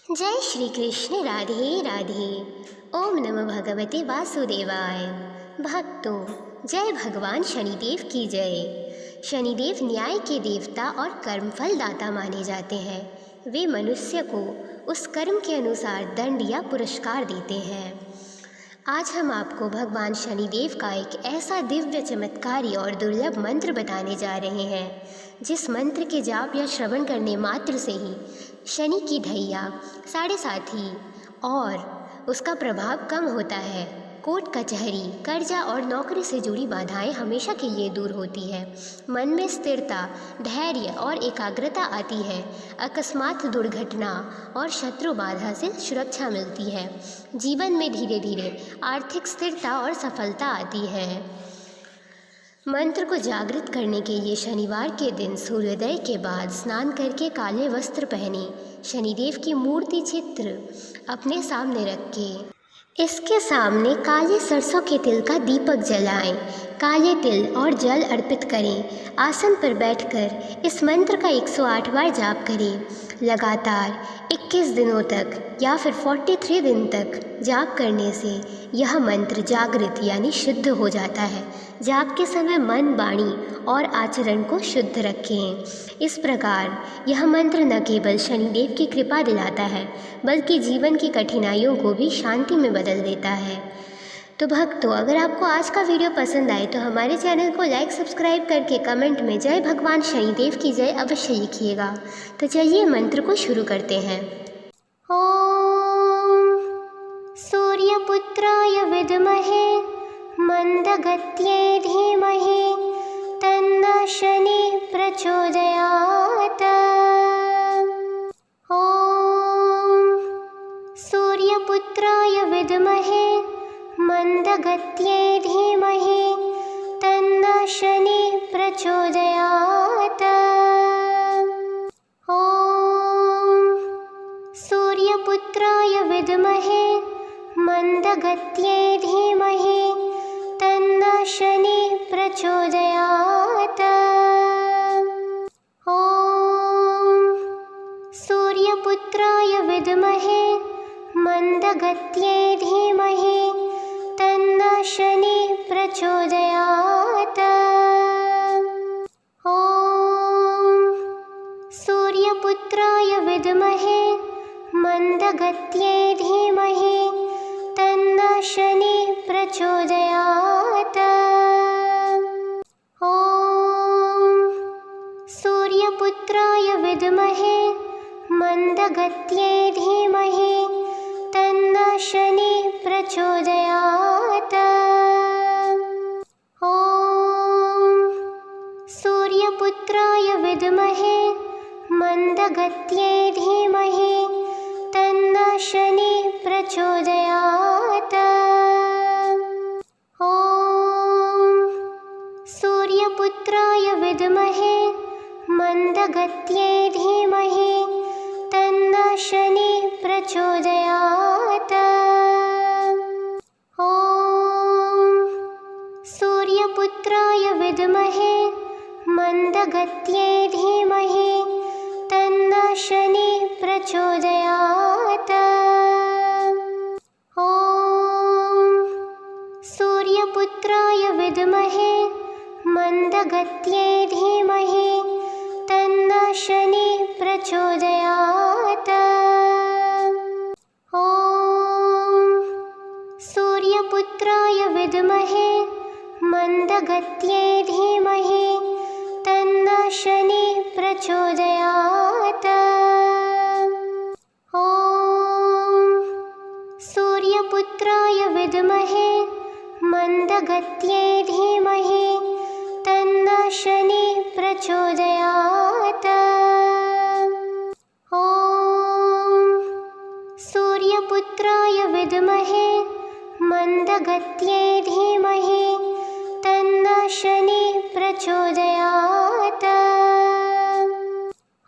जय श्री कृष्ण। राधे राधे। ओम नमो भगवते वासुदेवाय। भक्तों, जय भगवान शनिदेव की जय। शनिदेव न्याय के देवता और कर्मफल दाता माने जाते हैं। वे मनुष्य को उस कर्म के अनुसार दंड या पुरस्कार देते हैं। आज हम आपको भगवान शनिदेव का एक ऐसा दिव्य, चमत्कारी और दुर्लभ मंत्र बताने जा रहे हैं, जिस मंत्र के जाप या श्रवण करने मात्र से ही शनि की ढैया, साढ़े साथी और उसका प्रभाव कम होता है। कोर्ट कचहरी, कर्जा और नौकरी से जुड़ी बाधाएं हमेशा के लिए दूर होती है। मन में स्थिरता, धैर्य और एकाग्रता आती है। अकस्मात दुर्घटना और शत्रु बाधा से सुरक्षा मिलती है। जीवन में धीरे धीरे आर्थिक स्थिरता और सफलता आती है। मंत्र को जागृत करने के लिए शनिवार के दिन सूर्योदय के बाद स्नान करके काले वस्त्र पहने शनिदेव की मूर्ति चित्र अपने सामने रखें। इसके सामने काले सरसों के तिल का दीपक जलाएं। काले तिल और जल अर्पित करें। आसन पर बैठकर इस मंत्र का 108 बार जाप करें। लगातार 21 दिनों तक या फिर 43 दिन तक जाप करने से यह मंत्र जागृत यानी शुद्ध हो जाता है। जाप के समय मन, वाणी और आचरण को शुद्ध रखें। इस प्रकार यह मंत्र न केवल शनिदेव की कृपा दिलाता है, बल्कि जीवन की कठिनाइयों को भी शांति में बदल देता है। तो भक्तों, अगर आपको आज का वीडियो पसंद आए तो हमारे चैनल को लाइक, सब्सक्राइब करके कमेंट में जय भगवान शनिदेव की जय अवश्य लिखिएगा। तो चलिए मंत्र को शुरू करते हैं। ओम सूर्यपुत्राय विद्महे मंदगत्ये धीमहि तन्नः शनि प्रचोदयात्। ओम सूर्यपुत्राय विद्महे मंदगत्ये धीमहि तन्नः शनि प्रचोदयात्। ओम सूर्यपुत्राय विद्महे मंदगत्ये धीमहि तन्नः शनि प्रचोदयात्। ओम सूर्यपुत्राय विद्महे मंदगत्ये धीमहि तन्नः शनि प्रचोदयात्। ओम सूर्यपुत्राय विद्महे मंदगत्ये धीमहि तन्नः शनि प्रचोदयात्। ओम सूर्यपुत्राय विद्महे मंदगत्ये धीमहि तन्नः शनि प्रचोदयात्। ओम सूर्यपुत्राय विद्महे मंदगत्ये धीमहि तन्नः शनि प्रचोदयात्। ओम सूर्यपुत्राय विद्महे मंदगत्ये धीमहि तन्नः शनि प्रचोदयात्। ओम सूर्यपुत्राय विद्महे मंदगत्ये धीमहि तन्नः शनि प्रचोदयात्। ओम सूर्यपुत्राय विद्महे मंदगत्ये धीमहि तन्नः शनि प्रचोदयात्। ओम सूर्यपुत्राय विद्महे मंदगत्ये धीमहि तन्नः शनि प्रचोदयात्। ओम सूर्यपुत्राय विद्महे मंदगत्ये धीमहि तन्नः शनि प्रचोदयात्। ओम सूर्यपुत्राय विद्महे मंदगत्ये धीमहि तन्नः शनि प्रचोदयात्।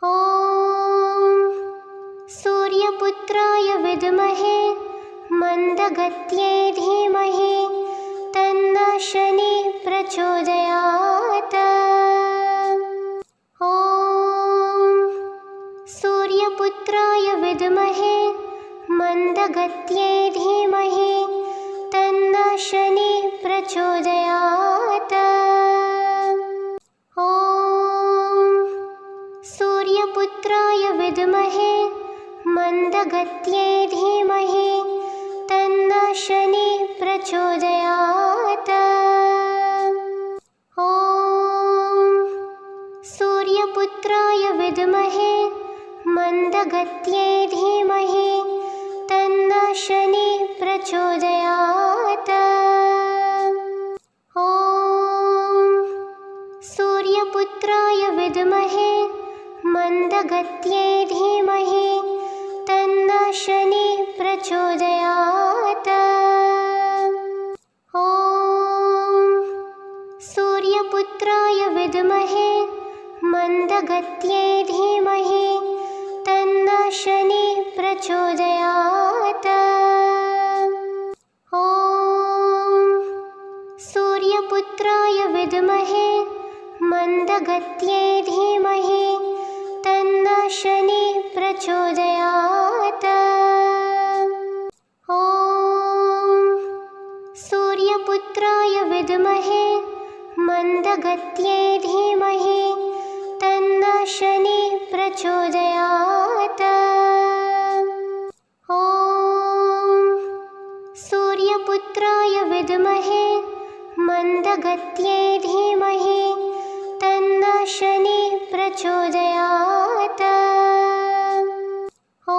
ओम सूर्यपुत्राय विद्महे मंदगत्ये धीमहि तन्नः शनि प्रचोदयात्। ओम सूर्यपुत्राय सूर्यपुत्राय विद्महे मन्दगत्यै धीमहि तन्नः शनिः प्रचोदयात्। ॐ सूर्यपुत्राय विद्महे मन्दगत्यै धीमहि तन्नः शनिः प्रचोदयात्। ॐ सूर्यपुत्राय विद्महे मन्दगत्यै धीमहि तन्नः शनिः प्रचोदयात्। ॐ सूर्यपुत्राय विद्महे मन्दगत्यै धीमहि तन्नः शनिः प्रचोदयात्। ॐ सूर्यपुत्राय विद्महे मन्दगत्यै धीमहि तन्नः शनिः प्रचोदयात्। ॐ सूर्यपुत्राय विद्महे मन्दगत्यै धीमहि तन्नः शनिः प्रचोदयात्। ॐ सूर्यपुत्राय विद्महे मन्दगत्यै धीमहि तन्नः शनिः प्रचोदयात्। ॐ सूर्यपुत्राय विद्महे मन्दगत्यै धीमहि तन्नः शनिः प्रचोदयात्। ॐ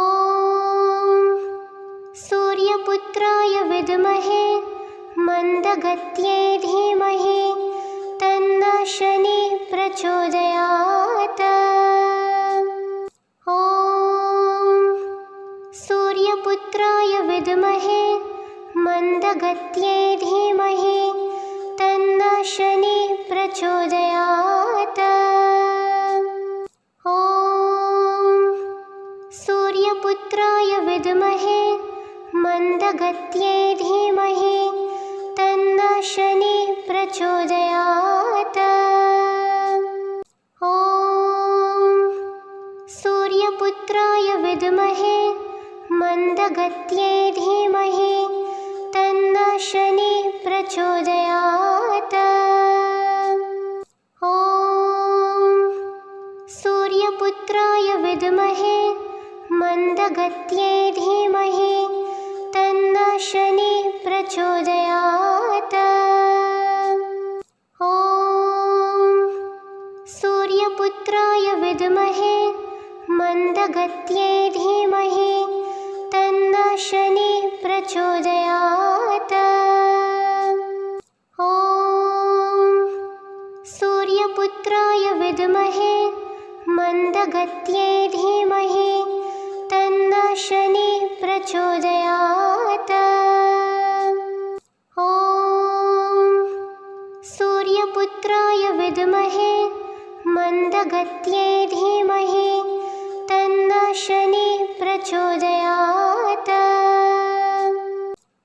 सूर्यपुत्राय विद्महे मन्दगत्यै धीमहि तन्नः शनिः प्रचोदयात्। ॐ सूर्यपुत्राय विद्महे मन्दगत्यै धीमहि तन्नः शनिः प्रचोदयात्। ॐ सूर्यपुत्राय विद्महे मन्दगत्यै धीमहि तन्नः शनिः प्रचोदयात्। ॐ सूर्यपुत्राय विद्महे मन्दगत्यै धीमहि तन्नः शनिः प्रचोदयात्। ॐ सूर्यपुत्राय विद्महे मन्दगत्यै धीमहि तन्नः शनिः प्रचोदयात्। ॐ सूर्यपुत्राय विद्महे मन्दगत्यै धीमहि तन्नः शनिः प्रचोदयात्। ॐ सूर्यपुत्राय विद्महे मन्दगत्यै धीमहि तन्नः शनिः प्रचोदयात्। ॐ सूर्यपुत्राय विद्महे मन्दगत्यै धीमहि तन्नः शनिः प्रचोदयात्।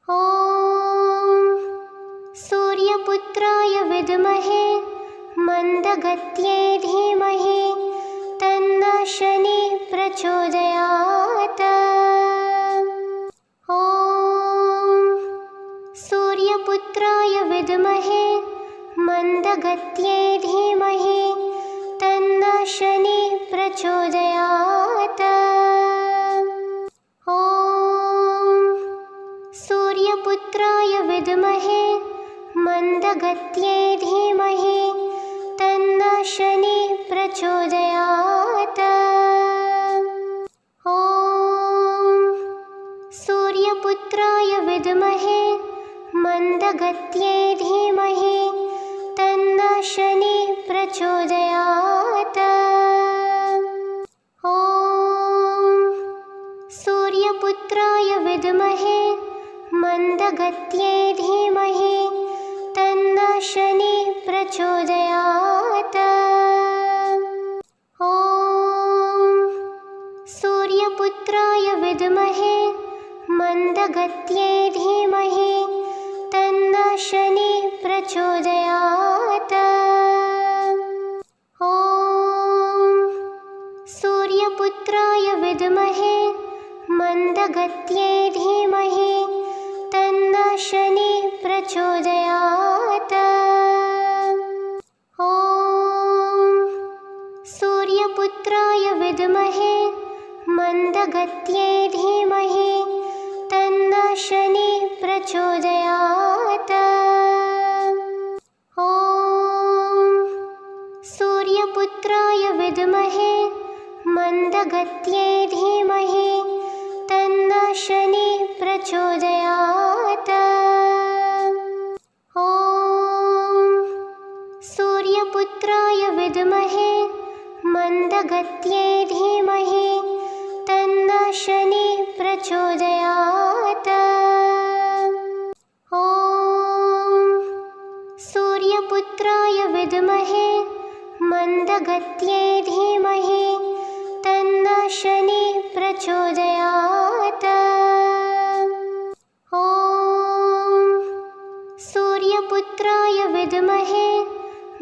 ॐ सूर्यपुत्राय विद्महे मन्दगत्यै धीमहि तन्नः शनिः प्रचोदयात्। ॐ सूर्यपुत्राय विद्महे मन्दगत्यै धीमहि तन्नः शनिः प्रचोदयात्। ॐ सूर्यपुत्राय विद्महे मन्दगत्यै धीमहि तन्नः शनिः प्रचोदयात्। ॐ सूर्यपुत्राय विद्महे मन्दगत्यै धीमहि तन्नः शनिः प्रचोदयात्। ॐ सूर्यपुत्राय विद्महे मन्दगत्यै धीमहि तन्नः शनिः प्रचोदयात्। ॐ सूर्यपुत्राय विद्महे मन्दगत्यै धीमहि तन्नः शनिः प्रचोदयात्। ॐ सूर्यपुत्राय सूर्यपुत्राय विद्महे मन्दगत्यै धीमहि तन्नः शनिः प्रचोदयात्। ॐ सूर्यपुत्राय विद्महे मन्दगत्यै धीमहि तन्नः शनिः प्रचोदयात्। ॐ सूर्यपुत्राय विद्महे मन्दगत्यै धीमहि तन्नः शनिः प्रचोदयात्। ॐ सूर्यपुत्राय विद्महे मन्दगत्यै धीमहि तन्नः शनिः प्रचोदयात्। ॐ सूर्यपुत्राय विद्महे मन्दगत्यै धीमहि तन्नः शनिः प्रचोदयात्। ॐ सूर्यपुत्राय विद्महे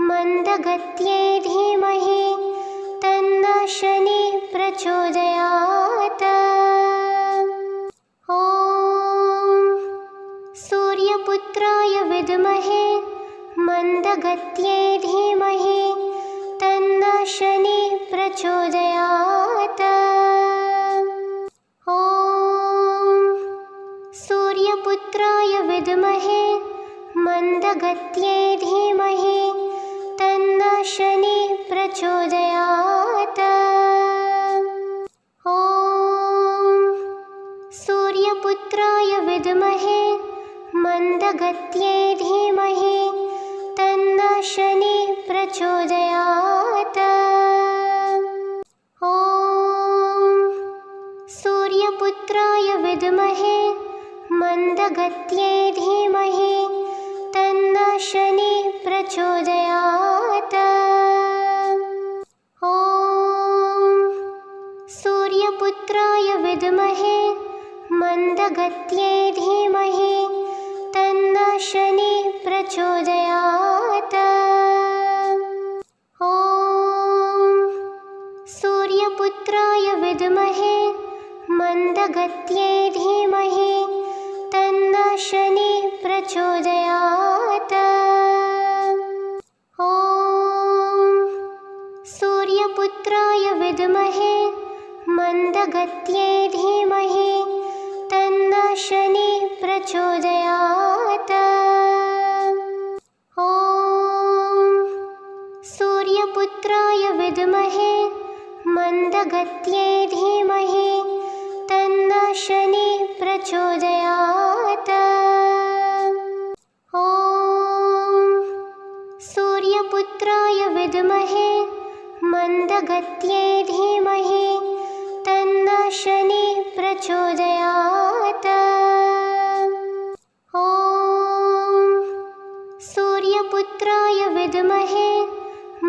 मन्दगत्यै धीमहि तन्नः शनिः प्रचोदयात्। ॐ सूर्यपुत्राय विद्महे मन्दगत्यै धीमहि तन्नः शनिः प्रचोदयात्। ॐ सूर्यपुत्राय विद्महे मन्दगत्यै धीमहि तन्नः शनिः प्रचोदयात्। ॐ सूर्यपुत्राय विद्महे मन्दगत्यै धीमहि तन्नः शनिः प्रचोदयात्। ॐ सूर्यपुत्राय विद्महे मन्दगत्यै धीमहि तन्नः शनिः प्रचोदयात्। ॐ सूर्यपुत्राय विद्महे मन्दगत्यै धीमहि तन्नः शनिः प्रचोदयात्। ॐ सूर्यपुत्राय विद्महे मन्दगत्यै धीमहि तन्नः शनिः प्रचोदयात्। ॐ सूर्यपुत्राय विद्महे मन्दगत्यै धीमहि तन्नः शनिः प्रचोदयात्। ॐ सूर्यपुत्राय विद्महे मन्दगत्यै धीमहि तन्नः शनिः प्रचोदयात्। ॐ सूर्यपुत्राय विद्महे मन्दगत्यै धीमहि तन्नः शनिः प्रचोदयात्। ॐ सूर्यपुत्राय विद्महे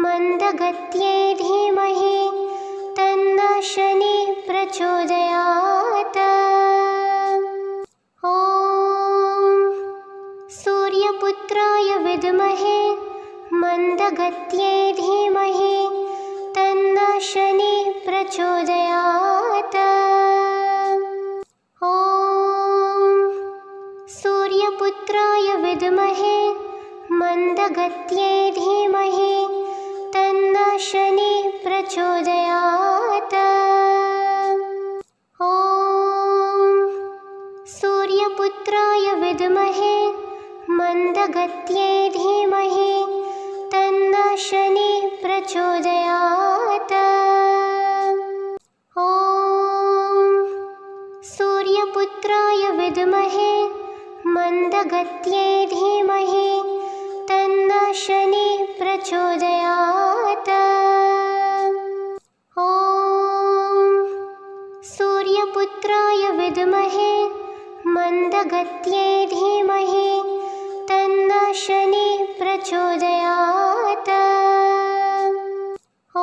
मन्दगत्यै धीमहि तन्नः शनिः प्रचोदयात्। ॐ सूर्यपुत्राय विद्महे मन्दगत्यै धीमहि तन्नः शनिः प्रचोदयात्। ॐ सूर्यपुत्राय विद्महे मन्दगत्यै धीमहि तन्नः शनिः प्रचोदयात्। ॐ सूर्यपुत्राय विद्महे मन्दगत्यै धीमहि तन्नः शनिः प्रचोदयात्। ॐ सूर्यपुत्राय विद्महे मन्दगत्यै धीमहि तन्नः शनिः प्रचोदयात्। ॐ सूर्यपुत्राय विद्महे मन्दगत्यै धीमहि तन्नः शनिः प्रचोदयात्। ॐ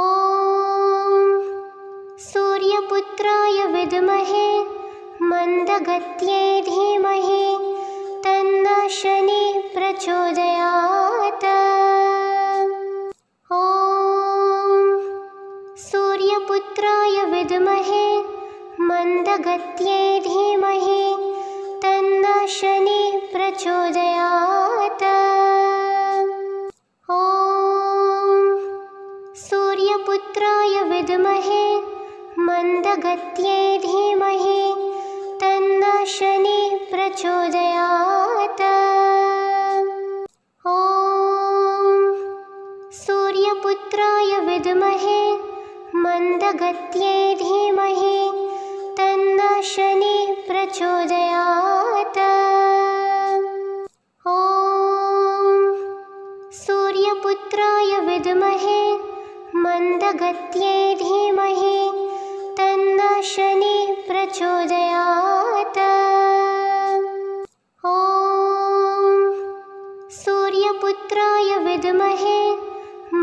सूर्यपुत्राय विद्महे मन्दगत्यै धीमहि तन्नः शनिः प्रचोदयात्। ॐ सूर्यपुत्राय विद्महे विद्महे मन्दगत्यै धीमहि तन्नः शनिः प्रचोदयात्। ॐ सूर्यपुत्राय विद्महे मन्दगत्यै धीमहि तन्नः शनिः प्रचोदयात्। ॐ सूर्यपुत्राय विद्महे मन्दगत्यै धीमहि तन्नः शनिः प्रचोदयात्। ॐ सूर्यपुत्राय विद्महे मन्दगत्यै धीमहि तन्नः शनिः प्रचोदयात्। ॐ सूर्यपुत्राय विद्महे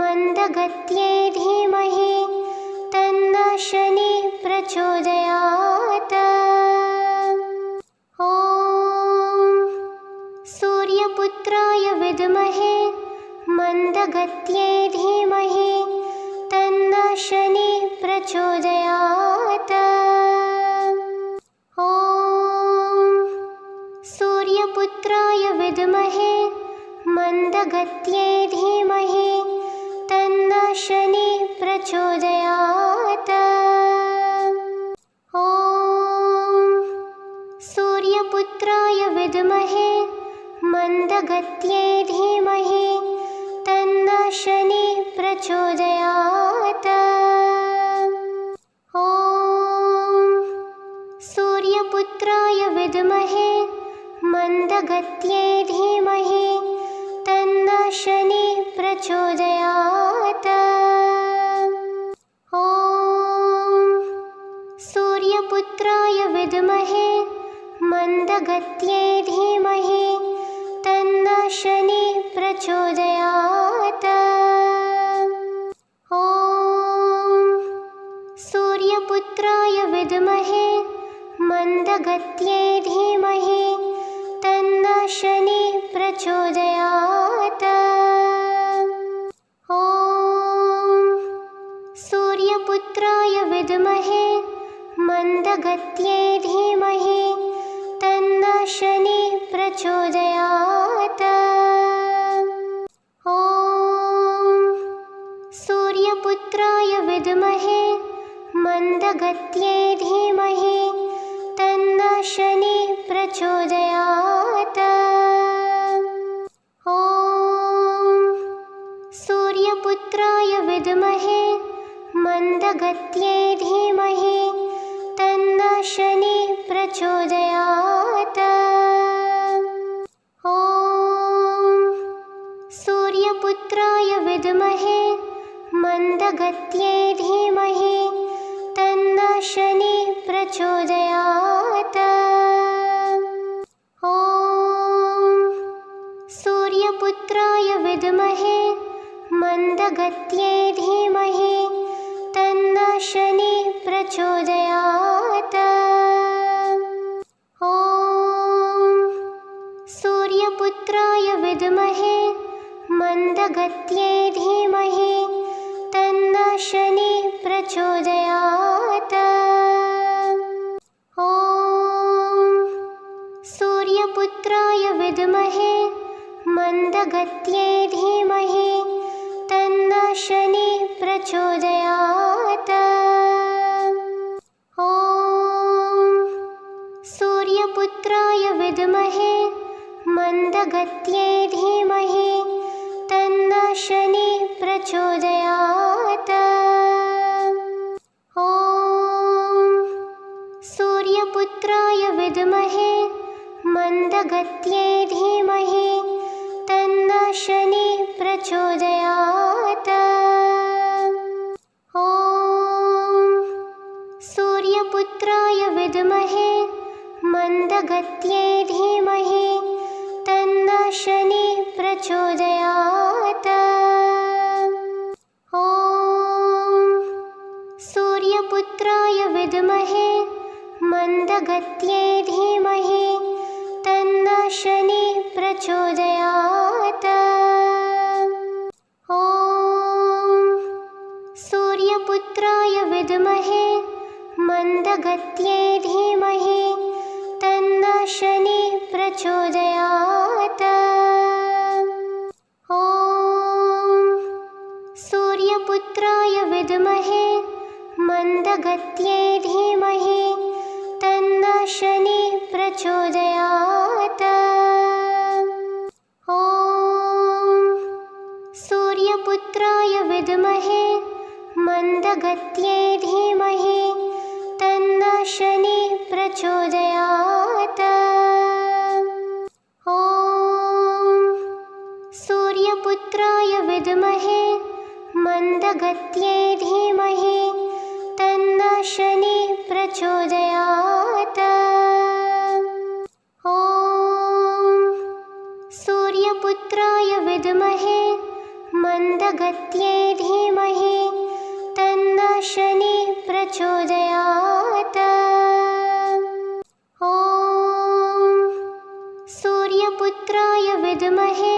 मन्दगत्यै धीमहि तन्नः शनिः प्रचोदयात्। ॐ सूर्यपुत्राय विद्महे मन्दगत्यै धीमहि तन्नः शनिः प्रचोदयात्। ॐ सूर्यपुत्राय विद्महे मन्दगत्यै धीमहि तन्नः शनिः प्रचोदयात्। ॐ सूर्यपुत्राय विद्महे मन्दगत्यै धीमहि तन्नः शनिः प्रचोदयात्। ॐ सूर्यपुत्राय विद्महे मन्दगत्यै धीमहि तन्नः शनिः प्रचोदयात्। ॐ सूर्यपुत्राय विद्महे मन्दगत्यै धीमहि तन्नः शनिः प्रचोदयात्। ॐ सूर्यपुत्राय विद्महे मन्दगत्यै धीमहि तन्नः शनिः प्रचोदयात्। ॐ सूर्यपुत्राय विद्महे मन्दगत्यै धीमहि तन्नः शनिः प्रचोदयात्। ॐ सूर्यपुत्राय विद्महे मन्दगत्यै धीमहि तन्नः शनिः प्रचोदयात्। ॐ सूर्यपुत्राय विद्महे मन्दगत्यै धीमहि तन्नः शनिः प्रचोदयात्। ॐ सूर्यपुत्राय विद्महे मन्दगत्यै धीमहि तन्नः शनिः प्रचोदयात्। ॐ सूर्यपुत्राय विद्महे मन्दगत्यै धीमहि तन्नः शनिः प्रचोदयात्। ॐ सूर्यपुत्राय विद्महे मन्दगत्यै धीमहि तन्नः शनिः प्रचोदयात्। ॐ सूर्यपुत्राय विद्महे मन्दगत्यै धीमहि तन्नः शनिः प्रचोदयात्। ॐ सूर्यपुत्राय विद्महे मन्दगत्यै धीमहि तन्नः शनिः प्रचोदयात्। ॐ सूर्यपुत्राय विद्महे मन्दगत्यै धीमहि तन्नः शनिः प्रचोदयात्। ॐ सूर्यपुत्राय विद्महे मन्दगत्यै धीमहि तन्नः शनिः प्रचोदयात्। ॐ सूर्यपुत्राय विद्महे मन्दगत्यै धीमहि तन्नः शनिः प्रचोदयात्। ॐ सूर्यपुत्राय विद्महे मन्दगत्यै धीमहि तन्नः शनिः प्रचोदयात्। ॐ सूर्यपुत्राय विद्महे मन्दगत्यै धीमहि तन्नः शनिः प्रचोदयात्। ॐ सूर्यपुत्राय विद्महे मन्दगत्यै धीमहि तन्नः शनिः प्रचोदयात्। ॐ सूर्यपुत्राय विद्महे मन्दगत्यै धीमहि तन्नः शनिः प्रचोदयात्। ॐ सूर्यपुत्राय विद्महे मन्दगत्यै धीमहि तन्नः शनिः प्रचोदयात्। ॐ सूर्यपुत्राय विद्महे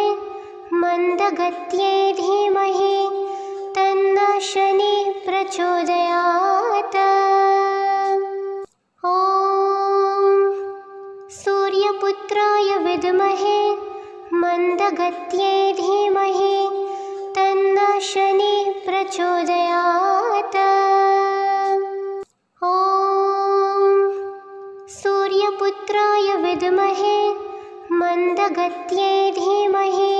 मन्दगत्यै धीमहि तन्नः शनिः प्रचोदयात्। ॐ सूर्यपुत्राय विद्महे मन्दगत्यै धीमहि तन्नः शनिः प्रचोदयात्। ॐ सूर्यपुत्राय विद्महे मन्दगत्यै धीमहि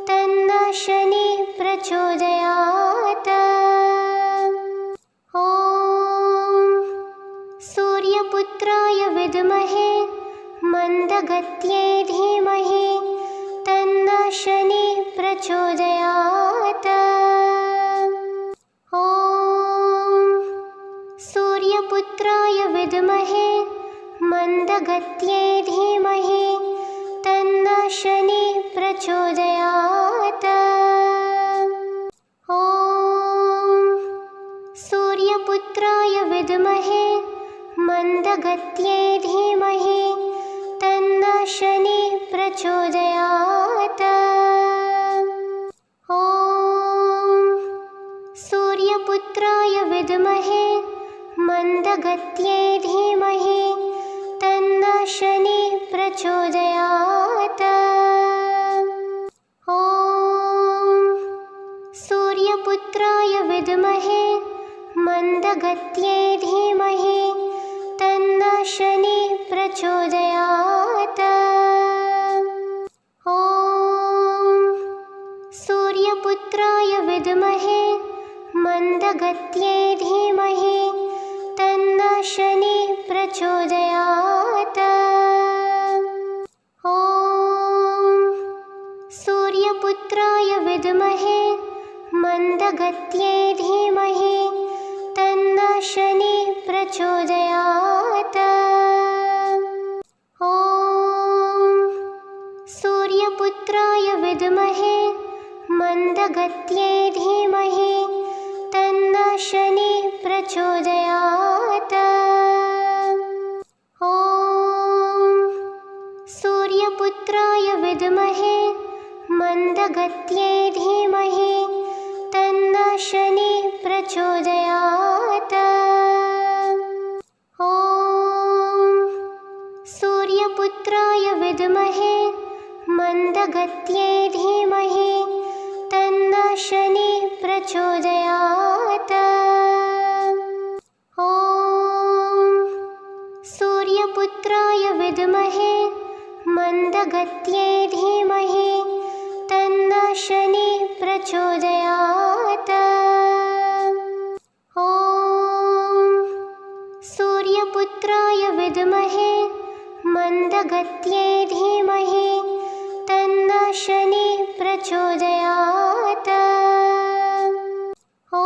तन्नः शनिः प्रचोदयात्। ॐ सूर्यपुत्राय विद्महे मन्दगत्यै धीमहि तन्नः शनिः प्रचोदयात्। ॐ सूर्यपुत्राय विद्महे मन्दगत्यै धीमहि तन्नः शनिः प्रचोदयात्। ॐ सूर्यपुत्राय विद्महे मन्दगत्यै धीमहि तन्नः शनिः प्रचोदयात्। ॐ सूर्यपुत्राय विद्महे मन्दगत्यै धीमहि तन्नः शनिः प्रचोदयात्। ॐ सूर्यपुत्राय विद्महे मन्दगत्यै धीमहि तन्नः शनिः प्रचोदयात्। ॐ सूर्यपुत्राय विद्महे मन्दगत्यै धीमहि तन्नः शनिः प्रचोदयात्। ॐ सूर्यपुत्राय विद्महे मन्दगत्यै धीमहि तन्नः शनिः प्रचोदयात्। ॐ सूर्यपुत्राय विद्महे मन्दगत्यै धीमहि तन्नः शनिः प्रचोदयात्। ॐ सूर्यपुत्राय विद्महे मन्दगत्यै धीमहि तन्नः शनिः प्रचोदयात्। ॐ सूर्यपुत्राय विद्महे मन्दगत्यै धीमहि तन्नः शनिः प्रचोदयात्। ॐ सूर्यपुत्राय विद्महे मन्दगत्यै धीमहि तन्नः शनिः प्रचोदयात्। ॐ सूर्यपुत्राय विद्महे मन्दगत्यै धीमहि तन्नः शनिः प्रचोदयात्। ॐ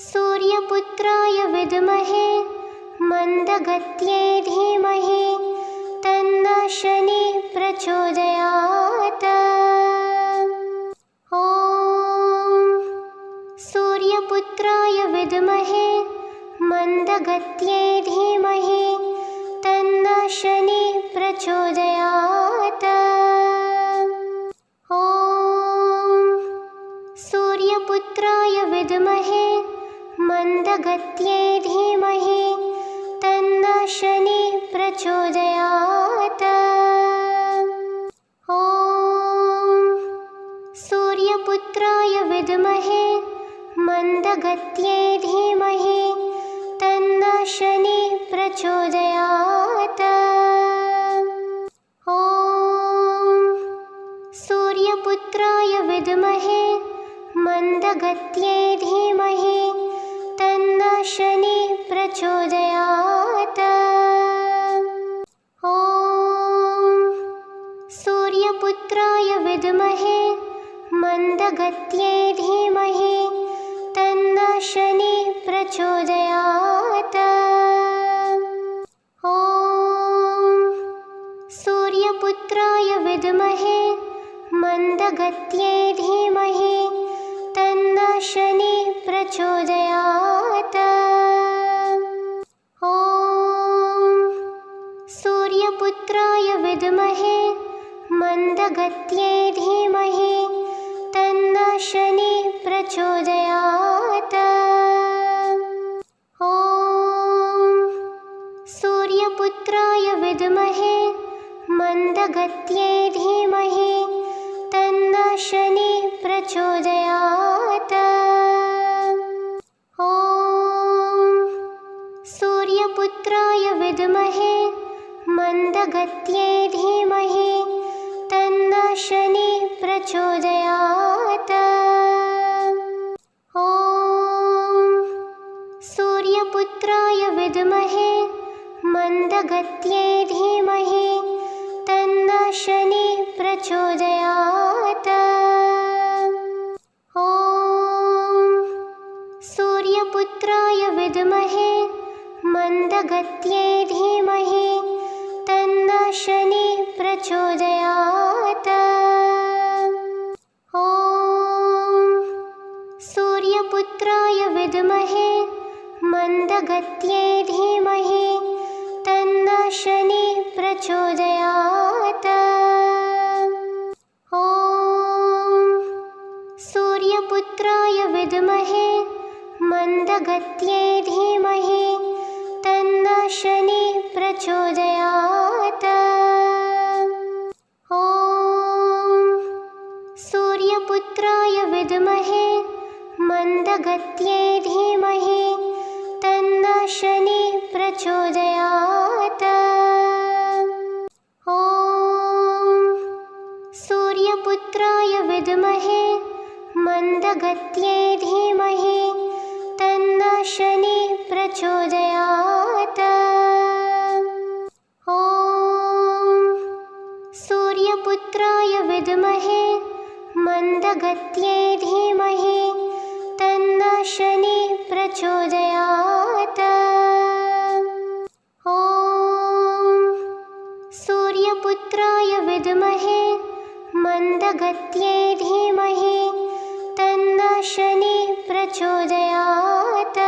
सूर्यपुत्राय विद्महे मन्दगत्यै धीमहि तन्नः शनिः प्रचोदयात्। ॐ सूर्यपुत्राय विद्महे मन्दगत्यै धीमहि तन्नः शनिः प्रचोदयात्। ॐ सूर्यपुत्राय विद्महे मन्दगत्यै धीमहि शनि प्रचोदयात्। ॐ सूर्यपुत्राय विद्महे मन्दगत्ये धीमहि तन्नः शनि प्रचोदयात्। ॐ सूर्यपुत्राय विद्महे मन्दगत्ये धीमहि तन्नः शनि प्रचोदयात्। ॐ सूर्यपुत्राय विद्महे मन्दगत्ये धीमहि तन्नः शनि प्रचोदयात्। ॐ सूर्यपुत्राय विद्महे मन्दगत्ये धीमहि तन्नः शनि प्रचोदयात्। ॐ सूर्यपुत्राय विद्महे मन्दगत्ये धीमहि तन्नः शनि प्रचोदयात्। ॐ सूर्यपुत्राय विद्महे मन्दगत्ये धीमहि तन्नः शनि प्रचोदयात्। ॐ सूर्यपुत्राय विद्महे मन्दगत्ये धीमहि तन्नः शनि प्रचोदयात्। ॐ सूर्यपुत्राय विद्महे मन्दगत्ये धीमहि तन्नः शनि प्रचोदयात्। ॐ सूर्यपुत्राय विद्महे मन्दगत्ये धीमहि तन्नः शनि प्रचोदयात्। ॐ सूर्यपुत्राय विद्महे मन्दगत्ये धीमहि तन्नः शनि प्रचोदयात्। ॐ सूर्यपुत्राय विद्महे मन्दगत्ये धीमहि तन्नः शनि प्रचोदयात्। ॐ सूर्यपुत्राय विद्महे मन्दगत्ये धीमहि तन्नः शनि प्रचोदयात्। ॐ सूर्यपुत्राय विद्महे मन्दगत्ये धीमहि तन्नः शनि प्रचोदयात्। ॐ सूर्यपुत्राय विद्महे मन्दगत्ये धीमहि तन्नः शनि प्रचोदयात्। ॐ सूर्यपुत्राय विद्महे मन्दगत्ये धीमहि तन्नः शनि प्रचोदयात्।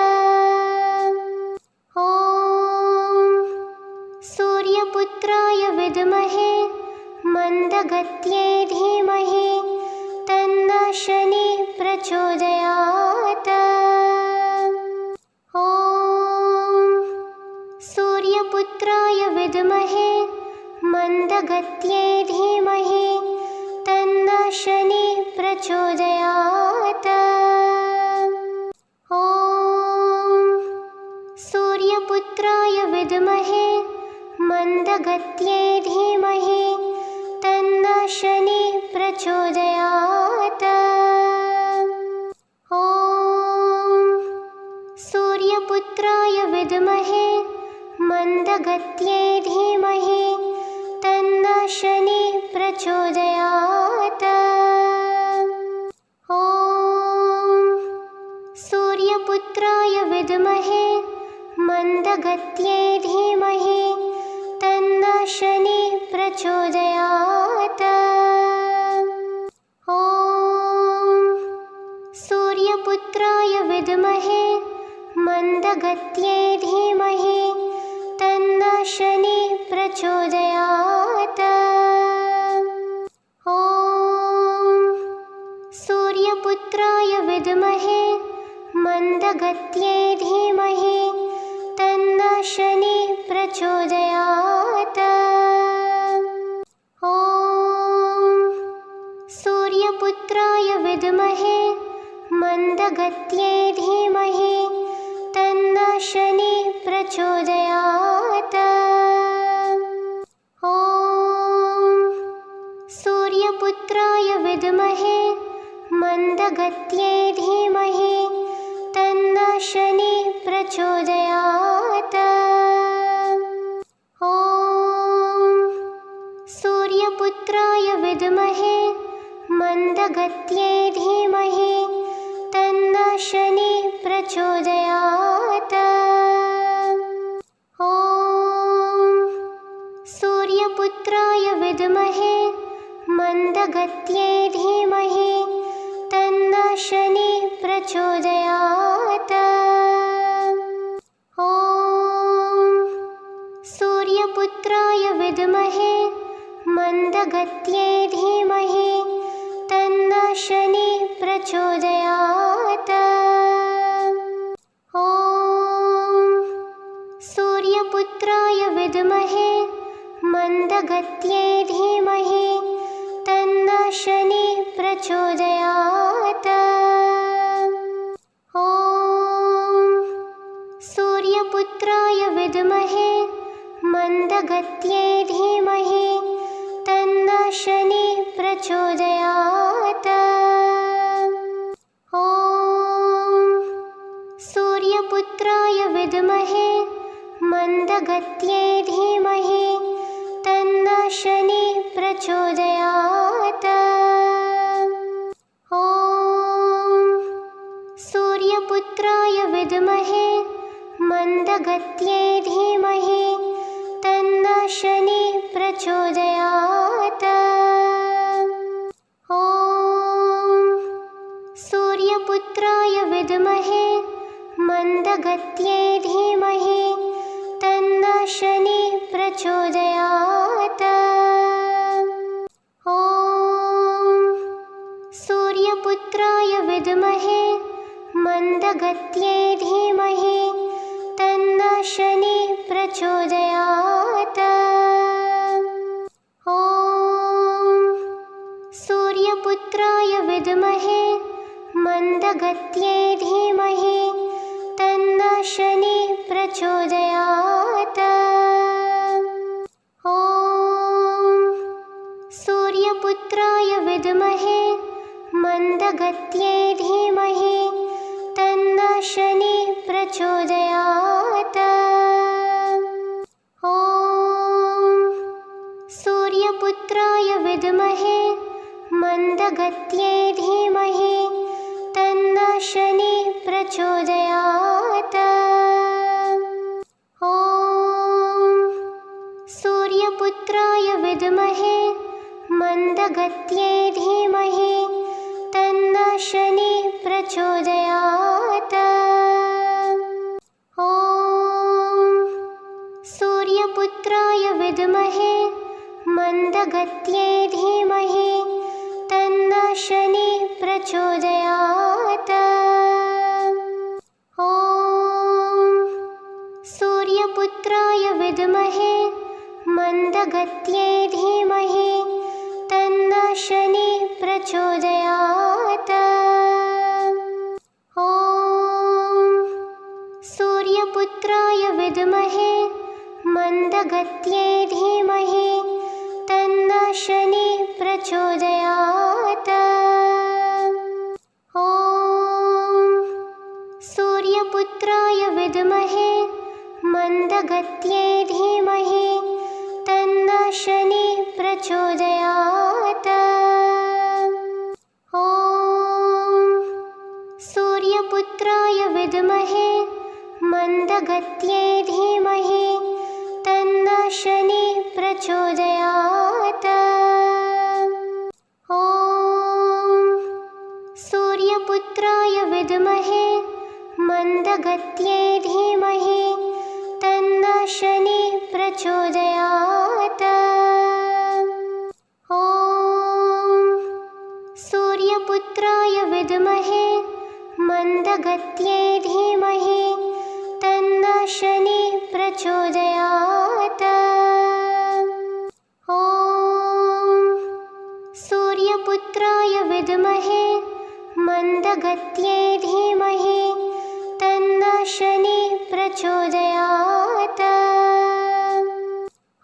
ॐ सूर्यपुत्राय विद्महे मन्दगत्ये धीमहि तन्नः शनि प्रचोदयात्। ॐ सूर्यपुत्राय विद्महे मन्दगत्ये धीमहि तन्नः शनि प्रचोदयात्। ॐ सूर्यपुत्राय विद्महे मन्दगत्ये धीमहि तन्नः शनि प्रचोदयात्। ॐ सूर्यपुत्राय विद्महे मन्दगत्ये धीमहि तन्नः शनि प्रचोदयात्। ॐ सूर्यपुत्राय विद्महे मन्दगत्ये धीमहि तन्नः शनि प्रचोदयात्। ॐ सूर्यपुत्राय विद्महे मन्दगत्ये धीमहि तन्नः शनि प्रचोदयात्। ॐ सूर्यपुत्राय विद्महे मन्दगत्ये धीमहि तन्नः शनि प्रचोदयात्। ॐ सूर्यपुत्राय विद्महे मन्दगत्यै धीमहि तन्नः शनिः प्रचोदयात्। ॐ सूर्यपुत्राय विद्महे मन्दगत्यै धीमहि तन्नः शनिः प्रचोदयात्। ॐ सूर्यपुत्राय विद्महे मन्दगत्यै धीमहि तन्नः शनिः प्रचोदयात्। ॐ सूर्यपुत्राय विद्महे मन्दगत्यै धीमहि तन्नः शनिः प्रचोदयात्। ॐ सूर्यपुत्राय विद्महे मन्दगत्यै धीमहि तन्नः शनिः प्रचोदयात्। ॐ सूर्यपुत्राय विद्महे मन्दगत्यै धीमहि तन्नः शनिः प्रचोदयात्। ॐ सूर्यपुत्राय विद्महे मन्दगत्यै धीमहि तन्नः शनिः प्रचोदयात्। ॐ सूर्यपुत्राय विद्महे मन्दगत्यै धीमहि तन्नः शनिः प्रचोदयात्। ॐ सूर्यपुत्राय विद्महे मन्दगत्यै धीमहि तन्नः शनिः प्रचोदयात्। ॐ सूर्यपुत्राय विद्महे मन्दगत्यै धीमहि तन्नः शनिः प्रचोदयात्। ॐ सूर्यपुत्राय विद्महे मन्दगत्यै धीमहि तन्नः शनिः प्रचोदयात्। ॐ सूर्यपुत्राय विद्महे मन्दगत्यै धीमहि तन्नः शनिः प्रचोदयात्। ॐ सूर्यपुत्राय विद्महे मन्दगत्यै धीमहि तन्नः शनिः प्रचोदयात्। ॐ सूर्यपुत्राय विद्महे मन्दगत्यै धीमहि तन्नः शनिः प्रचोदयात्। ॐ सूर्यपुत्राय विद्महे मन्दगत्यै धीमहि तन्नः शनिः प्रचोदयात्। ॐ सूर्यपुत्राय विद्महे मन्दगत्यै धीमहि तन्नः शनिः प्रचोदयात्। ॐ सूर्यपुत्राय विद्महे मन्दगत्यै धीमहि तन्नः शनिः प्रचोदयात्। ॐ सूर्यपुत्राय विद्महे मन्दगत्यै धीमहि तन्नः शनिः प्रचोदयात्। ॐ सूर्यपुत्राय विद्महे मन्दगत्यै धीमहि तन्नः शनिः प्रचोदयात्। ॐ सूर्यपुत्राय विद्महे मन्दगत्यै धीमहि तन्नः शनिः प्रचोदयात्। ॐ सूर्यपुत्राय विद्महे मन्दगत्यै धीमहि तन्नः शनिः प्रचोदयात्। ॐ सूर्यपुत्राय विद्महे मन्दगत्यै धीमहि तन्नः शनिः प्रचोदयात्। मन्दगत्ये धीमहि तन्नः शनिः प्रचोदयात्।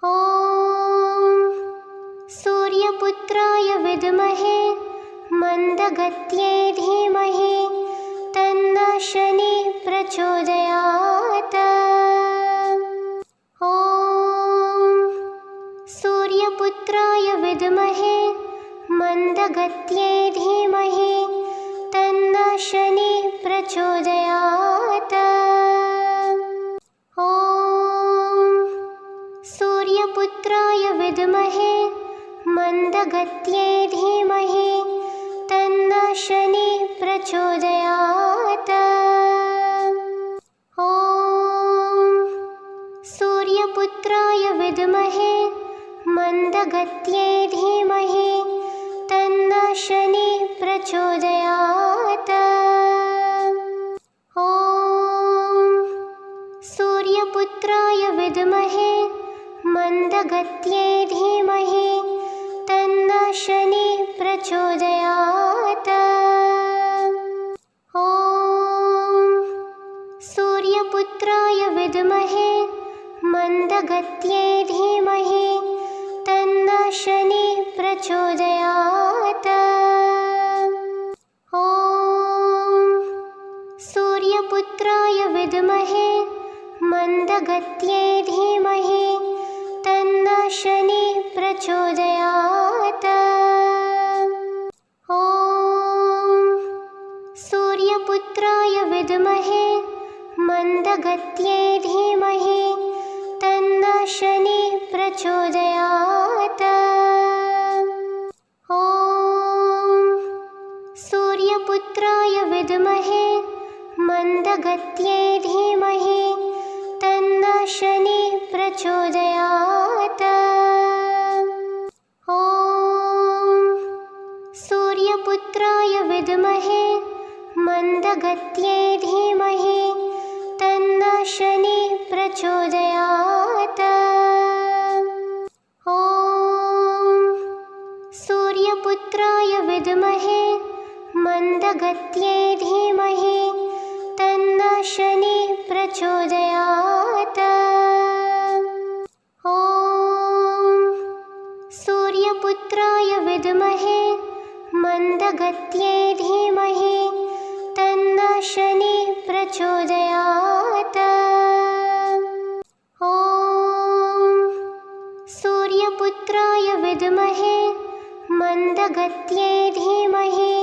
ॐ सूर्यपुत्राय विद्महे मन्दगत्ये धीमहि तन्नः शनिः प्रचोदयात्। ॐ सूर्यपुत्राय विद्महे मन्दगत्ये धीमहि तन्नः शनिः प्रचोदयात्। ॐ सूर्यपुत्राय विद्महे मन्दगत्ये धीमहि तन्नः शनिः प्रचोदयात्। ॐ सूर्यपुत्राय विद्महे मन्दगत्ये धीमहि तन्नः शनिः प्रचोदयात्। ॐ सूर्यपुत्राय विद्महे मन्दगत्ये धीमहि तन्नः शनिः प्रचोदयात्। ॐ सूर्यपुत्राय विद्महे मन्दगत्ये धीमहि तन्नः शनिः प्रचोदयात्। ॐ सूर्यपुत्राय विद्महे मन्दगत्ये धीमहि तन्नः शनिः प्रचोदयात्। ॐ सूर्यपुत्राय विद्महे मन्दगत्ये धीमहि तन्नः शनिः प्रचोदयात्। ॐ सूर्यपुत्राय विद्महे मन्दगत्ये धीमहि तन्नः शनिः प्रचोदयात्। ॐ सूर्यपुत्राय विद्महे मन्दगत्ये धीमहि तन्नः शनिः प्रचोदयात्। ॐ सूर्यपुत्राय विद्महे मन्दगत्ये धीमहि तन्नः शनिः प्रचोदयात्। ॐ सूर्यपुत्राय विद्महे मन्दगत्ये धीमहि तन्नः शनिः प्रचोदयात्। ॐ सूर्यपुत्राय विद्महे मन्दगत्ये धीमहि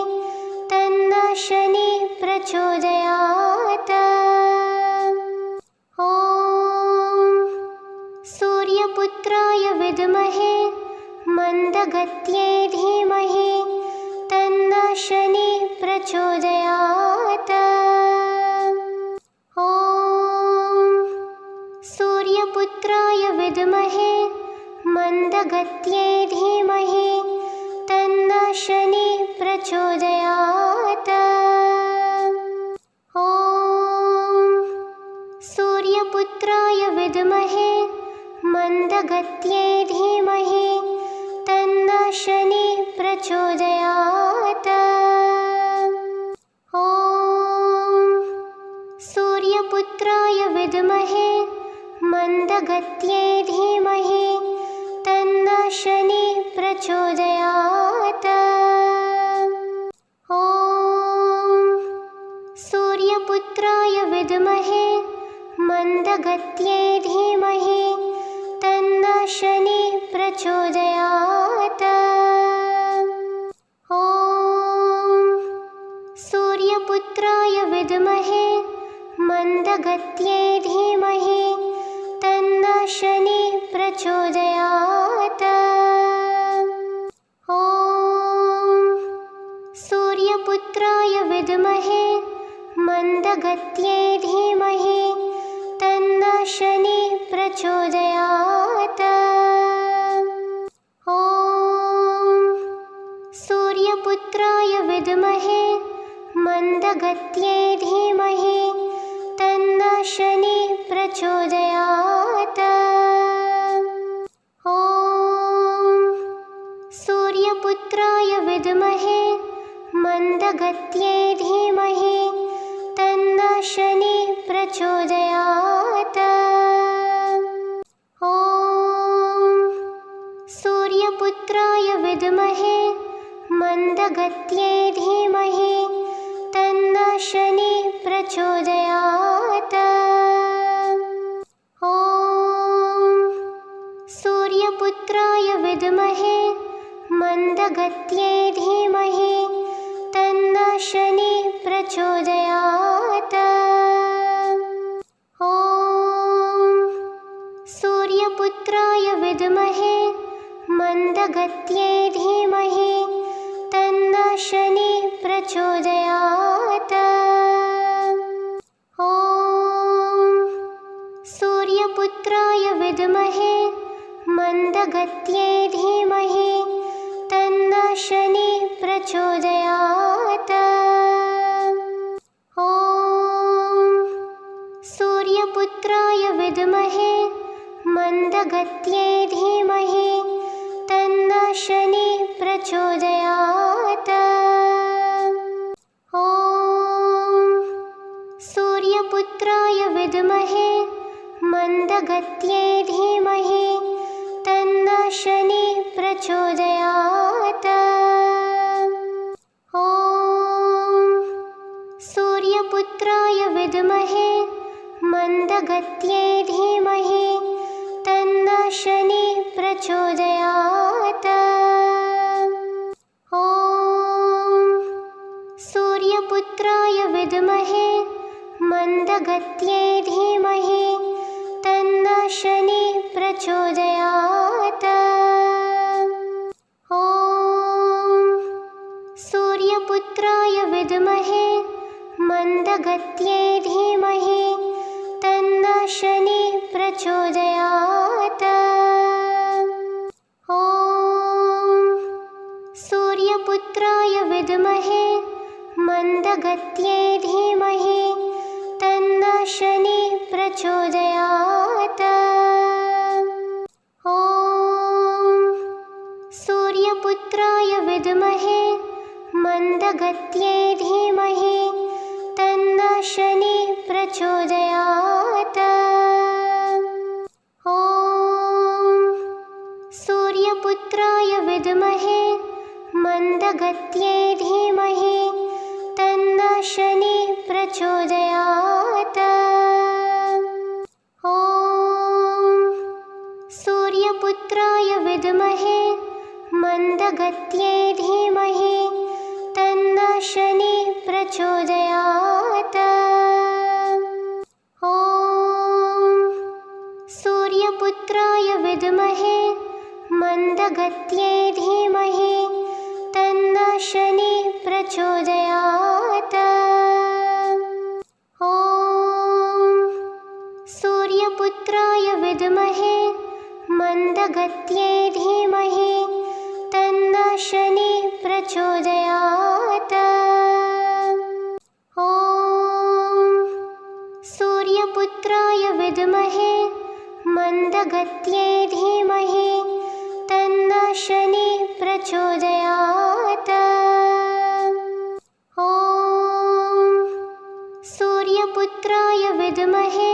तन्नः शनिः प्रचोदयात्। ॐ सूर्यपुत्राय विद्महे मन्दगत्ये धीमहि तन्नः शनिः प्रचोदयात्। ॐ सूर्यपुत्राय विद्महे मन्दगत्ये धीमहि तन्नः शनिः प्रचोदयात्। ॐ सूर्यपुत्राय विद्महे मन्दगत्ये धीमहि तन्नः शनिः प्रचोदयात्। ॐ सूर्यपुत्राय विद्महे मन्दगत्ये धीमहि तन्नः शनिः प्रचोदयात्। ॐ सूर्यपुत्राय विद्महे मन्दगत्ये धीमहि तन्नः शनिः प्रचोदयात्। ॐ सूर्यपुत्राय विद्महे मन्दगत्ये धीमहि तन्नः शनिः प्रचोदयात्। ॐ सूर्यपुत्राय विद्महे मन्दगत्ये धीमहि तन्नः शनिः प्रचोदयात्। ॐ सूर्यपुत्राय विद्महे मन्दगत्ये धीमहि तन्नः शनिः प्रचोदयात्। ॐ सूर्यपुत्राय विद्महे मन्दगत्ये मन्दगत्ये धीमहि तन्नः शनिः प्रचोदयात्। ॐ सूर्यपुत्राय विद्महे मन्दगत्ये धीमहि तन्नः शनिः प्रचोदयात्। ॐ सूर्यपुत्राय विद्महे मन्दगत्ये धीमहि तन्नः शनिः प्रचोदयात्। ॐ सूर्यपुत्राय विद्महे मन्दगत्ये धीमहि तन्नः शनिः प्रचोदयात्। ॐ सूर्यपुत्राय विद्महे मन्दगत्ये धीमहि तन्नः शनिः प्रचोदयात्। ॐ सूर्यपुत्राय विद्महे मन्दगत्ये धीमहि तन्नः शनिः प्रचोदयात्। ॐ सूर्यपुत्राय विद्महे मन्दगत्ये धीमहि तन्नः शनिः प्रचोदयात्। ॐ सूर्यपुत्राय विद्महे मन्दगत्ये धीमहि तन्नः शनिः प्रचोदयात्। ॐ सूर्यपुत्राय विद्महे मन्दगत्ये धीमहि तन्नः शनिः प्रचोदयात्। ॐ सूर्यपुत्राय विद्महे मन्दगत्ये धीमहि तन्नः शनिः प्रचोदयात्। ॐ सूर्यपुत्राय विद्महे मन्दगत्ये धीमहि तन्नः शनिः प्रचोदयात्। ॐ सूर्यपुत्राय विद्महे मन्दगत्ये धीमहि तन्नः शनिः प्रचोदयात्। ॐ सूर्यपुत्राय विद्महे मन्दगत्ये धीमहि तन्नः शनिः प्रचोदयात्। ॐ सूर्यपुत्राय विद्महे मन्दगत्ये धीमहि तन्नः शनिः प्रचोदयात्। ॐ सूर्यपुत्राय विद्महे मन्दगत्ये धीमहि तन्नः शनिः प्रचोदयात्। ॐ सूर्यपुत्राय विद्महे मन्दगत्ये धीमहि तन्नः शनिः प्रचोदयात्। ॐ सूर्यपुत्राय विद्महे मन्दगत्ये धीमहि तन्नः शनिः प्रचोदयात्। ॐ सूर्यपुत्राय विद्महे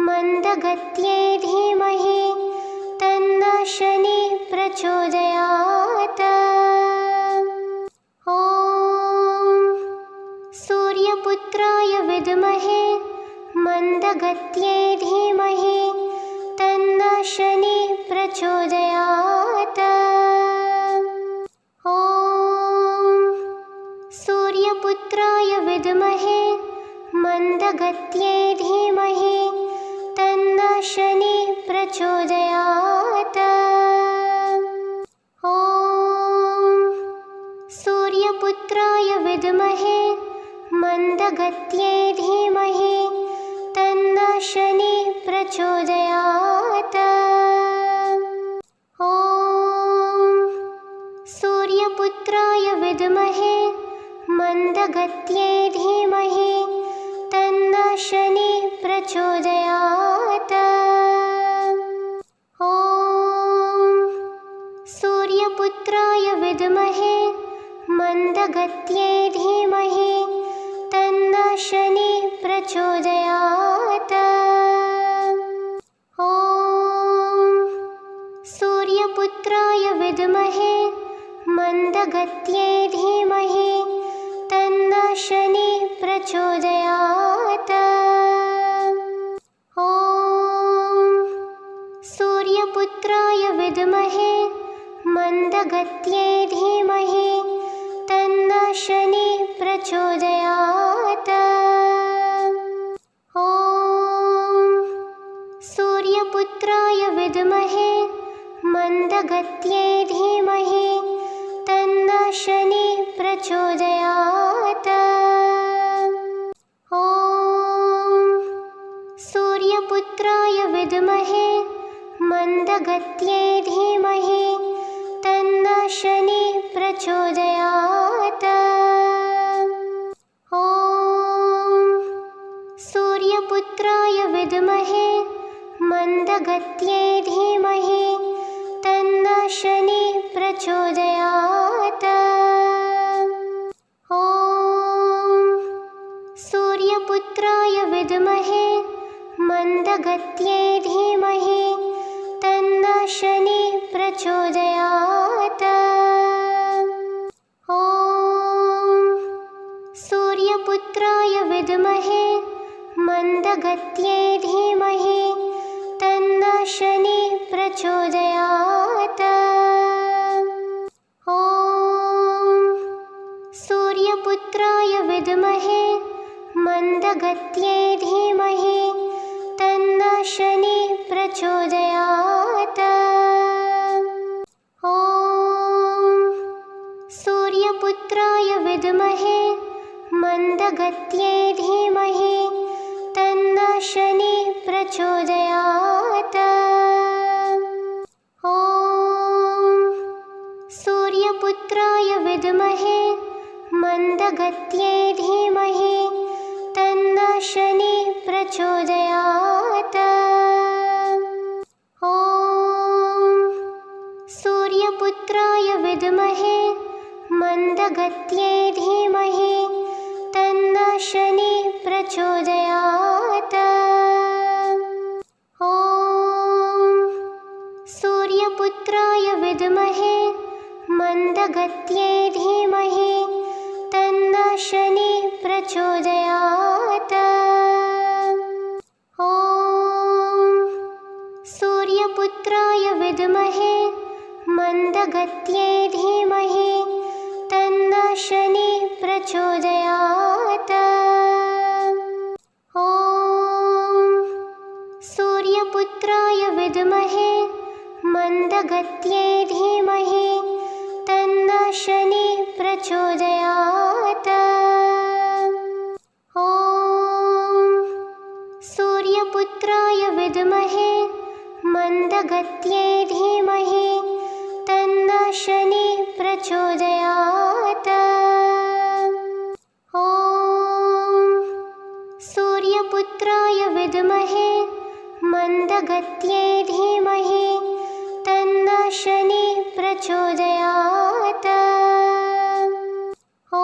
मन्दगत्ये धीमहि तन्नः शनिः प्रचोदयात्। ॐ सूर्यपुत्राय विद्महे मन्दगत्ये धीमहि तन्नः शनिः प्रचोदयात्। ॐ सूर्यपुत्राय विद्महे मन्दगत्ये धीमहि तन्नः शनिः प्रचोदयात्। ॐ सूर्यपुत्राय विद्महे मन्दगत्ये धीमहि तन्नः शनिः प्रचोदयात्। ॐ सूर्यपुत्राय विद्महे मन्दगत्ये धीमहि तन्नः शनिः प्रचोदयात्। ॐ सूर्यपुत्राय विद्महे मन्दगत्ये धीमहि धीमहि तन्नः शनिः प्रचोदयात्। ॐ सूर्यपुत्राय विद्महे मन्दगत्यै धीमहि तन्नः शनिः प्रचोदयात्। ॐ सूर्यपुत्राय विद्महे मन्दगत्यै धीमहि तन्नः शनिः प्रचोदयात्। ॐ सूर्यपुत्राय विद्महे मन्दगत्यै धीमहि तन्नः शनिः प्रचोदयात्। ॐ सूर्यपुत्राय विद्महे मन्दगत्यै धीमहि तन्नः शनिः प्रचोदयात्। ॐ सूर्यपुत्राय विद्महे मन्दगत्यै धीमहि तन्नः शनिः प्रचोदयात्। ॐ सूर्यपुत्राय विद्महे मन्दगत्यै धीमहि तन्नः शनिः प्रचोदयात्। ॐ सूर्यपुत्राय विद्महे मन्दगत्यै धीमहि तन्नः शनिः प्रचोदयात्। ॐ सूर्यपुत्राय विद्महे मन्दगत्यै धीमहि तन्नः शनिः प्रचोदयात्। ॐ सूर्यपुत्राय विद्महे मन्दगत्यै धीमहि तन्नः शनिः प्रचोदयात्। ॐ सूर्यपुत्राय विद्महे मन्दगत्यै धीमहि तन्नः शनिः प्रचोदयात्। ॐ सूर्यपुत्राय विद्महे मन्दगत्यै धीमहि तन्नः शनिः प्रचोदयात्। ॐ सूर्यपुत्राय विद्महे मन्दगत्यै धीमहि तन्नः शनिः प्रचोदयात्। ॐ सूर्यपुत्राय विद्महे मन्दगत्यै धीमहि तन्नः शनिः प्रचोदयात्। ॐ सूर्यपुत्राय विद्महे मन्दगत्यै धीमहि तन्नः शनिः प्रचोदयात्। ॐ सूर्यपुत्राय विद्महे मन्दगत्यै धीमहि तन्नः शनिः प्रचोदयात्। ॐ सूर्यपुत्राय विद्महे मन्दगत्यै धीमहि तन्नः शनिः प्रचोदयात्। ॐ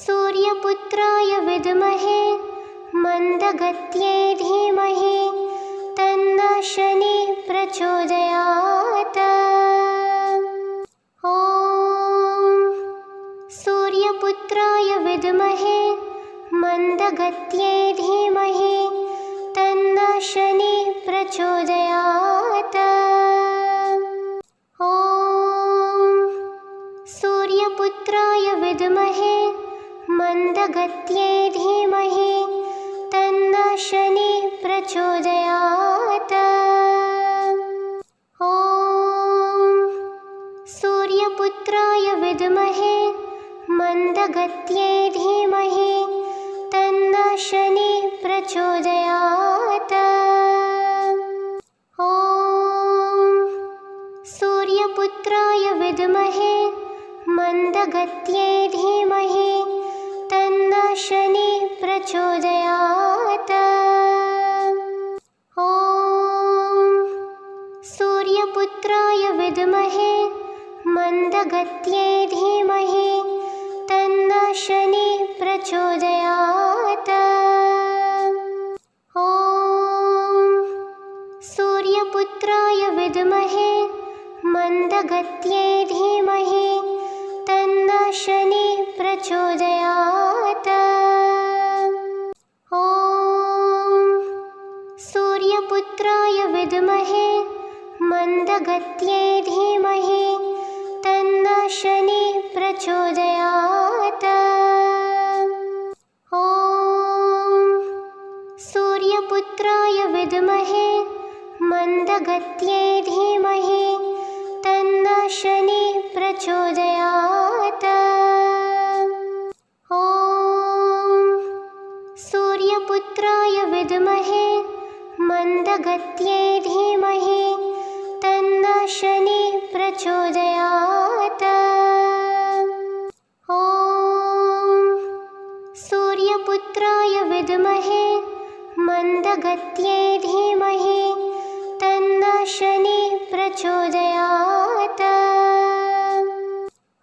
सूर्यपुत्राय विद्महे मन्दगत्यै धीमहि तन्नः शनिः प्रचोदयात्। ॐ सूर्यपुत्राय विद्महे मन्दगत्यै धीमहि तन्नः शनिः प्रचोदयात्। ॐ सूर्यपुत्राय विद्महे मन्दगत्यै धीमहि तन्नः शनिः प्रचोदयात्। ॐ सूर्यपुत्राय विद्महे मन्दगत्यै धीमहि तन्नः शनिः प्रचोदयात्। ॐ सूर्यपुत्राय विद्महे मन्दगत्यै धीमहि तन्नः शनिः प्रचोदयात्। ॐ सूर्यपुत्राय विद्महे मन्दगत्यै धीमहि शनिः प्रचोदयात्। ॐ सूर्यपुत्राय विद्महे मन्दगत्यै धीमहि तन्नः शनिः प्रचोदयात्। ॐ सूर्यपुत्राय विद्महे मन्दगत्यै धीमहि तन्नः शनिः प्रचोदयात्। ॐ सूर्यपुत्राय विद्महे मन्दगत्यै धीमहि तन्नः शनिः प्रचोदयात्। ॐ सूर्यपुत्राय विद्महे मन्दगत्यै धीमहि तन्नः शनिः प्रचोदयात्। ॐ सूर्यपुत्राय विद्महे मन्दगत्यै धीमहि तन्नः शनिः प्रचोदयात्।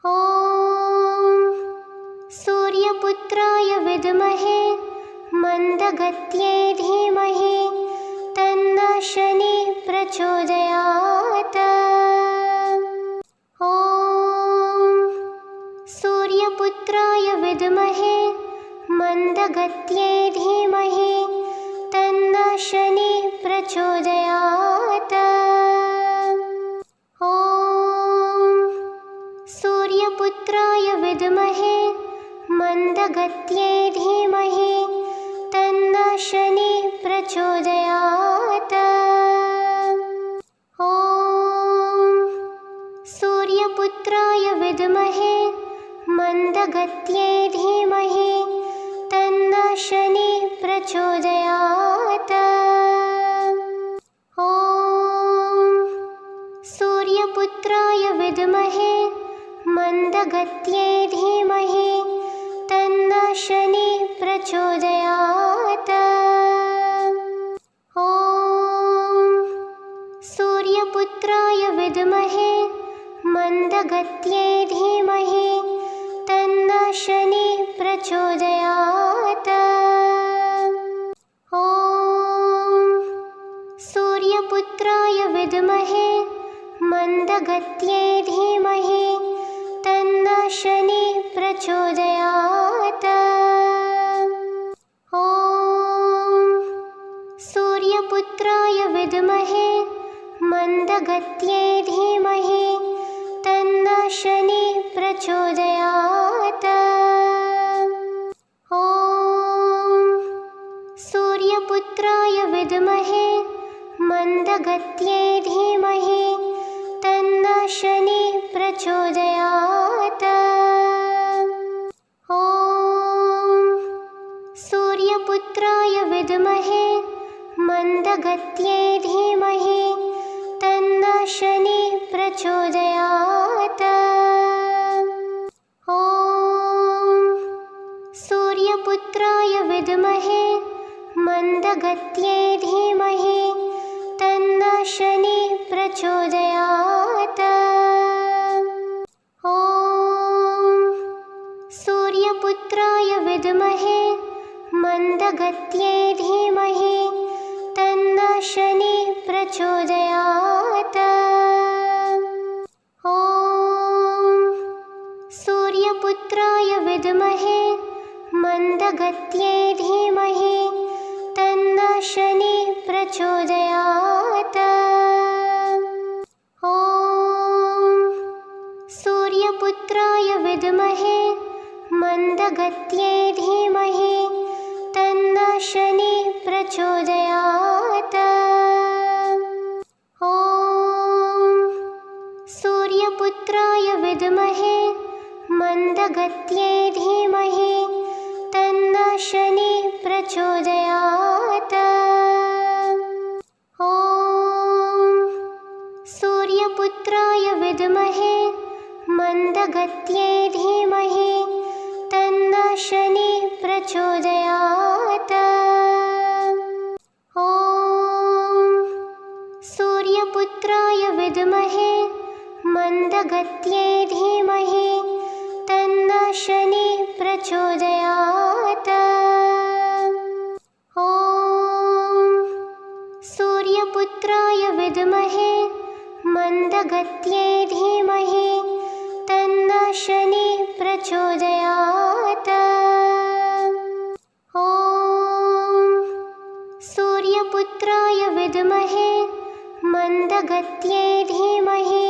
ॐ सूर्यपुत्राय विद्महे मन्दगत्यै धीमहि तन्नः शनिः प्रचोदयात्। ॐ सूर्यपुत्राय विद्महे मन्दगत्यै धीमहि तन्नः शनिः प्रचोदयात्। ॐ सूर्यपुत्राय विद्महे मन्दगत्यै धीमहि तन्नः शनिः प्रचोदयात्। ॐ सूर्यपुत्राय विद्महे मन्दगत्यै धीमहि तन्नः शनिः प्रचोदयात्। ॐ सूर्यपुत्राय विद्महे मन्दगत्यै धीमहि तन्नः शनिः प्रचोदयात्। ॐ सूर्यपुत्राय विद्महे मन्दगत्यै धीमहि तन्नः शनिः प्रचोदयात्। ॐ सूर्यपुत्राय विद्महे मन्दगत्यै धीमहि तन्नः शनिः प्रचोदयात्। ॐ सूर्यपुत्राय विद्महे मन्दगत्यै धीमहि तन्नः शनिः प्रचोदयात्। ॐ सूर्यपुत्राय विद्महे मन्दगत्यै धीमहि तन्नः शनिः प्रचोदयात्। ॐ सूर्यपुत्राय विद्महे मन्दगत्यै धीमहि तन्नः शनिः प्रचोदयात्। ॐ सूर्यपुत्राय विद्महे मन्दगत्यै धीमहि तन्नः शनिः प्रचोदयात्। ॐ सूर्यपुत्राय विद्महे मन्दगत्यै धीमहि तन्नः शनिः प्रचोदयात्। ॐ सूर्यपुत्राय विद्महे मन्दगत्यै धीमहि तन्नः शनिः प्रचोदयात्। ॐ सूर्यपुत्राय विद्महे मन्दगत्यै धीमहि तन्नः शनिः प्रचोदयात्। ॐ सूर्यपुत्राय विद्महे मन्दगत्यै धीमहि तन्नः शनिः प्रचोदयात्। ॐ सूर्यपुत्राय विद्महे मन्दगत्यै धीमहि तन्नः शनिः प्रचोदयात्। ॐ सूर्यपुत्राय विद्महे मन्दगत्यै धीमहि तन्नः शनिः प्रचोदयात्। ॐ सूर्यपुत्राय विद्महे मन्दगत्यै धीमहि तन्नः शनिः प्रचोदयात्। ॐ सूर्यपुत्राय विद्महे मन्दगत्यै धीमहि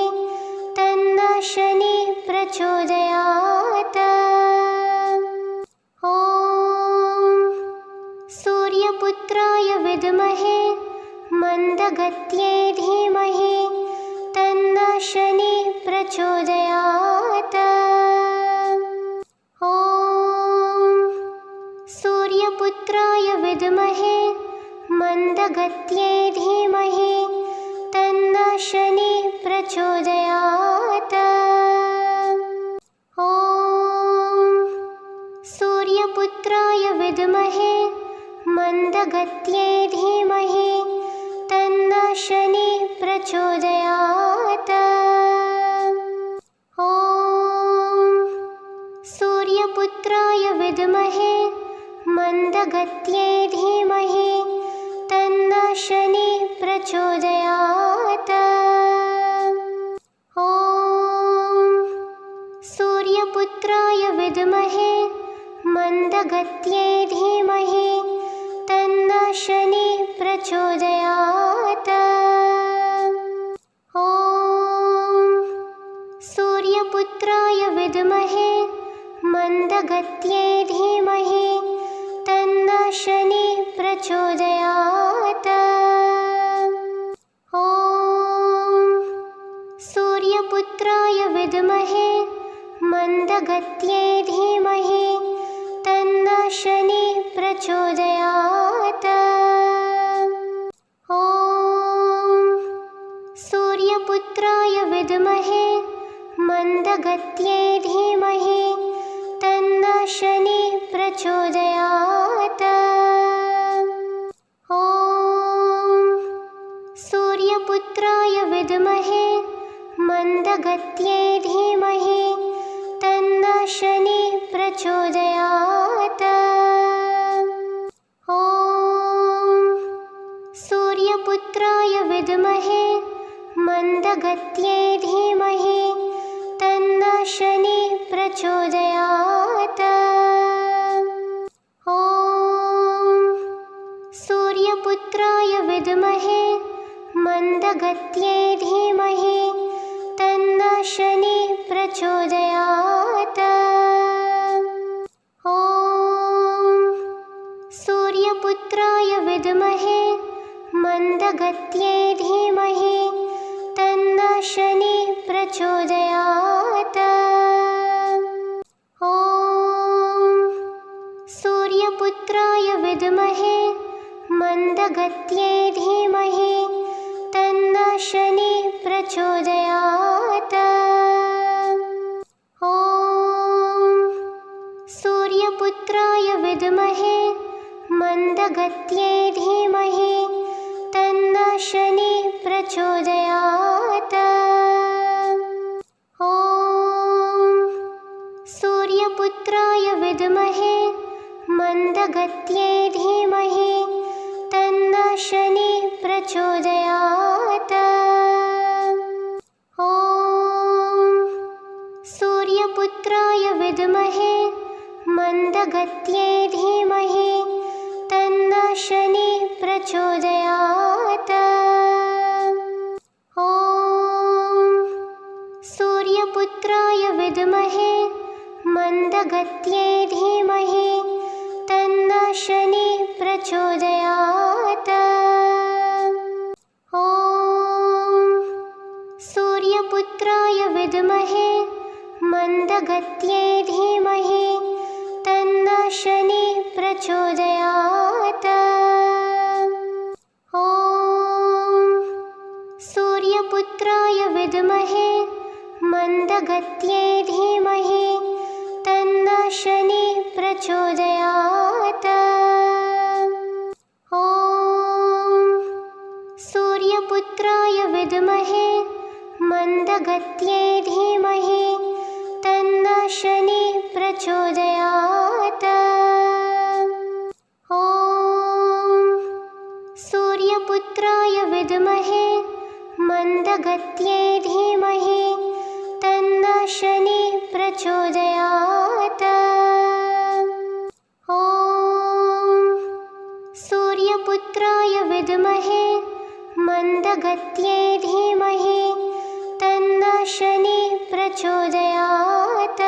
तन्नः शनिः प्रचोदयात्। ॐ सूर्यपुत्राय विद्महे मन्दगत्यै धीमहि तन्नः शनिः प्रचोदयात्। ॐ सूर्यपुत्राय विद्महे मन्दगत्यै धीमहि तन्नः शनिः प्रचोदयात्। ॐ सूर्यपुत्राय विद्महे मन्दगत्यै धीमहि तन्नः शनिः प्रचोदयात्। ॐ सूर्यपुत्राय विद्महे मन्दगत्यै धीमहि तन्नः शनिः प्रचोदयात्। ॐ सूर्यपुत्राय विद्महे मन्दगत्यै धीमहि तन्नः शनिः प्रचोदयात्। ॐ सूर्यपुत्राय विद्महे मन्दगत्यै धीमहि तन्नः शनिः प्रचोदयात्। ॐ सूर्यपुत्राय विद्महे मन्दगत्यै धीमहि तन्नः शनिः प्रचोदयात्। ॐ सूर्यपुत्राय विद्महे मन्दगत्यै धीमहि तन्नः शनिः प्रचोदयात्। ॐ सूर्यपुत्राय विद्महे मन्दगत्यै धीमहि तन्नः शनिः प्रचोदयात्। ॐ सूर्यपुत्राय विद्महे मन्दगत्यै धीमहि तन्नः शनिः प्रचोदयात्। ॐ सूर्यपुत्राय विद्महे मन्दगत्यै धीमहि तन्नः शनिः प्रचोदयात्। ॐ सूर्यपुत्राय विद्महे मन्दगत्यै धीमहि तन्नः शनिः प्रचोदयात्। ॐ सूर्यपुत्राय विद्महे मन्दगत्यै धीमहि तन्नः शनिः प्रचोदयात्। ॐ सूर्यपुत्राय विद्महे मन्दगत्यै धीमहि तन्नः शनिः प्रचोदयात्। ॐ सूर्यपुत्राय विद्महे मन्दगत्यै धीमहि तन्नः शनिः प्रचोदयात्। ॐ सूर्यपुत्राय विद्महे मन्दगत्यै धीमहि तन्नः शनिः प्रचोदयात्। ॐ सूर्यपुत्राय विद्महे मन्दगत्यै धीमहि तन्नः शनिः प्रचोदयात्। ॐ सूर्यपुत्राय विद्महे मन्दगत्यै धीमहि तन्नः शनिः प्रचोदयात्। ॐ सूर्यपुत्राय विद्महे मन्दगत्यै धीमहि तन्नः शनिः प्रचोदयात्। ॐ सूर्यपुत्राय विद्महे मन्दगत्यै धीमहि तन्नः शनिः प्रचोदयात्। ॐ सूर्यपुत्राय विद्महे मन्दगत्यै धीमहि तन्नः शनिः प्रचोदयात्। ॐ सूर्यपुत्राय विद्महे मन्दगत्यै धीमहि तन्नः शनिः प्रचोदयात्।